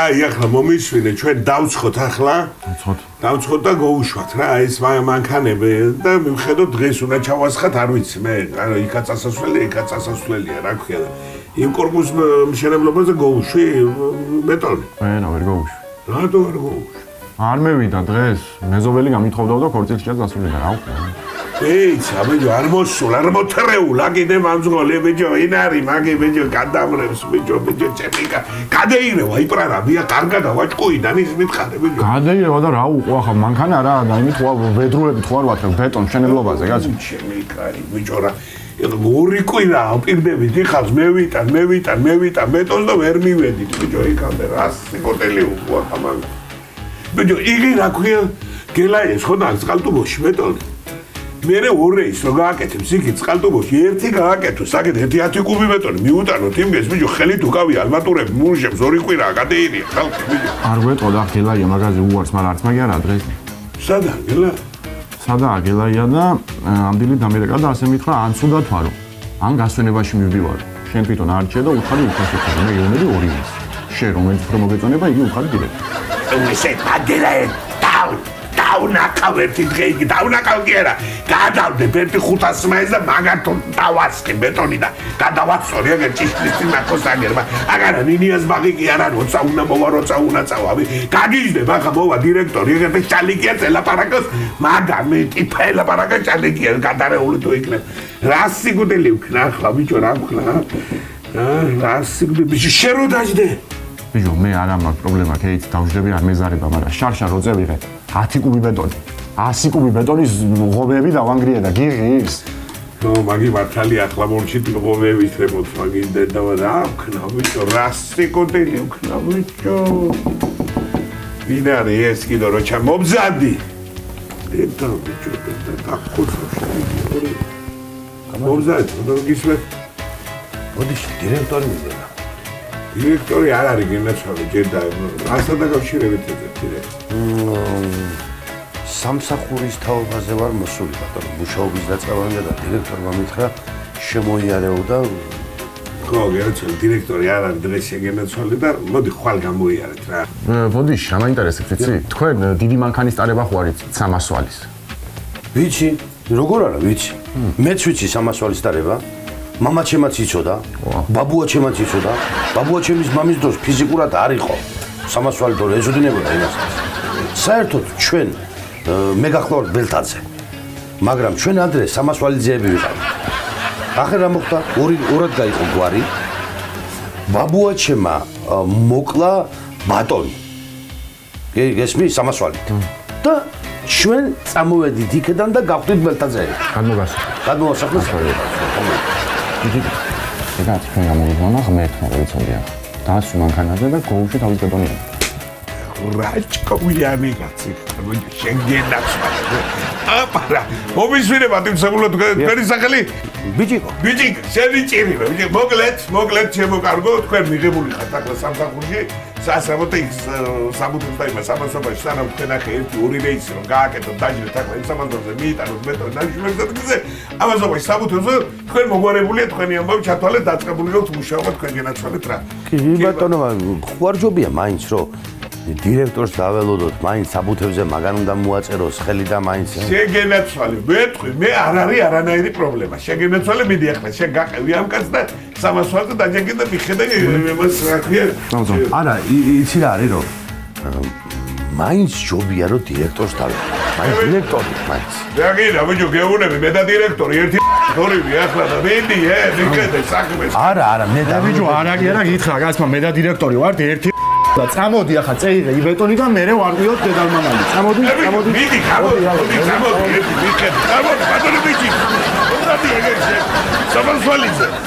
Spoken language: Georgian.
აი ახლა მომისვინე ჩვენ დავცხოთ ახლა დავცხოთ და გავუშვათ რა ეს მანქანები და მივხედოთ დღეს უნდა ჩავასხათ არ ვიცი მე იქაც ასასვლელია რა ქვია იმ კორპუს მშენებლობაზე გავუშვი ბეტონი ენა ვერ გავუშვი რატო ვერ გავუშვი არ მევიდა დღეს მეზობელი გამithხოვდა და ქორწილშია გასულიდან რა უკვე ეიცა ბიჭო არ მოსულ არ მოთრეულა კიდე მამძღოლე ბიჭო ინარი მაგი ბიჭო გადამრევს ბიჭო ჩემიკა გადაირევა იპრარაბია კარგად ავაჭყუიდან ის მითხარე ბიჭო გადაირევა და რა უყო ახლა მანქანა რა და იმით ვედროებით ხო არ ვათქებ ბეტონ მშენებლობაზე კაცო ჩემიკარი ბიჭო რა ორი კვირა პირდებით იხავს მევიტან ბეტონს და ვერ მივედით ბიჭო იქამდე რა სიკოტელი უყო ახლა მან ბიჭო იგი რა ქვია გელაიეს ხო და წყალტუბოში ბეტონი მერე ორეის რო გააკეთებს იქ წყალტუბოში ერთი გააკეთოს საკეთ 10 კუბი ბეტონი მიუტანოთ იმგეს ბიჭო ხელით უკავია ალმატურები მურშებს ორი კვირა გადაირია ხალხი ბიჭო არ ვეტყო და გელაია მაგაზე უარს მაგრამ არც მაგი არა დღეს სადა გელა სადაა გელაია და ამ დილით დამერეკა და ასე მითხრა ან სულ დათვალო ან გასვენებაში მივდივარ შენ თვითონ არჩე და უთხარი უფასო მე იონერი ორი ის შენ რომელიც უფრო მოგეწონება იგი უხარი დირექტორი ესე აგერაე დაუნაკავ ერთი დღე იგი დაუნაკავ კი არა გადავდე ერთი 500 მაის და მაგათო დავასკი ბეტონი და გადავაცორი აგერ ჭიშკრის წინ ნახოს აგერმა აგარა ნინიას ბაღი კი არა როცა უნდა მოვა როცა უნდა წავავი გაგიჟდებ ახლა მოვა დირექტორი ეგრე ჩალიკია წელაპარაკოს მაგამ ტიფა ელაპარაკა ჩალიკია გადარეული თუ იქნებ რა სიგუდელი ვქნა ახლა ბიჭო რა ვქნა რა სიგუდელი ბიჭო შენ რო დაждე ბიჭო მე არა მაქვს პრობლემა ქეით დავждები არ მეზარება მაგრამ შარშა რო წევიღე 10 კუბი ბეტონი 100 კუბი ბეტონის ღობეები დავანგრიე და გიღის ნო მაგი მართალი ახლა მორჩით ღობეების რემონტს მაგი დედავა რა ვქნა ბიჭო რა სიკოტელი ვქნა ბიჭო ვინ არის ეს კიდო რო ჩამობზადი დედა ბიჭო და ხუთში გამობზადი და გისმე მოდი დირექტორი მიდენა დირექტორი არ არის გენაცვალე ჯერ და ასთან დაკავშირებით დირექტორი სამსახურის თაობაზე ვარ მოსული ბატონო მუშაობის დაწყებამდე და დირექტორმა მითხრა შემოიარეო და ხო გენაცვალე დირექტორი არ არის დღეს შეგენაცვალე და მოდი ხვალ გამოიარეთ რა ბოდიშ რა მაინტერესებს იცი თქვენ დიდი მანქანის ტარება ხო არის 300 ვალის ვიცი როგორ არა ვიცი მეც ვიცი 300 ვალის ტარება მამა ჩემაც იცოდა, ბაბუა ჩემაც იცოდა, ბაბუა ჩემის მამის დროს ფიზიკურად არ იყო 300 ვალი დოლარი ეძებნებოდა იმას. საერთოდ ჩვენ მე გახლავართ ბელთაძე. მაგრამ ჩვენ ადრე 300 ვალი ძეები ვიყავით. ახლა რა მოხდა? ორად გაიყო გვარი. ბაბუა ჩემა მოკლა ბატონი. გესმის 300 ვალი. და ჩვენ წამოვედით იქიდან და გავხდით ბელთაძეები. გადმოვასახლეს. იგივე თქვენ გამოგიძვნა ღმერთმა ვიცოდია დაასვი მანქანაზე და გოუში თავის ბეტონია რაჭკოვიანი კაცი შეგენაცვალე აპარა მომისვინებათ იმ საბოლოო თქვენი სახელი ბიჭიკო შენი ჭირიო მოკლედ შემოკარგო თქვენ მიღებული ხართ ახლა სამსახურში სასამართლო საბუთებს და იმას ამასობაში სანამ თქვენ ახლა ერთი ორი რეისი რომ გააკეთოთ დაჟდეთ ახლა იმ სამანძროზე მიიტანოთ მეტრო ნაშმერძადზე ამასობაში საბუთებს თქვენ მოგვარებულია თქვენი ამბავი ჩათვალეთ დაწყებული რომ მუშაობა თქვენ გენაცვალეთ რა კი ბატონო ხوارჯობია მაინც რომ დირექტორს დაველოდოთ მაინც საბუთებზე მაგან უნდა მოაწეროს ხელი და მაინც შეგენაცვალე მეთქვი მე არ არის არანაირი პრობლემა შეგენაცვალე მიდი ახლა შენ გაყევი ამ კაცს და 300 ვალზე დაჯერგე და მიხედე იმას რა ქვია არა იცი რა არის რომ მაინც ჯობია რომ დირექტორს დაველოდოთ მაინც დირექტორი მაინც რა ბიჭო გეუბნები მე და დირექტორი ერთი ორივე ახლა და მიდი მიხედე საქმეს არა მე და ბიჭო არა გითხრა კაცმა მე და დირექტორი ვარ ერთი და წამოდი ახლა წეიღე იბეტონი და მე ვარყიოთ დედალმამალი წამოდი მიდი გამოდი მიხედე გამოდი ბატონო ბიჭი უნდა მიიღე 300 ვალზე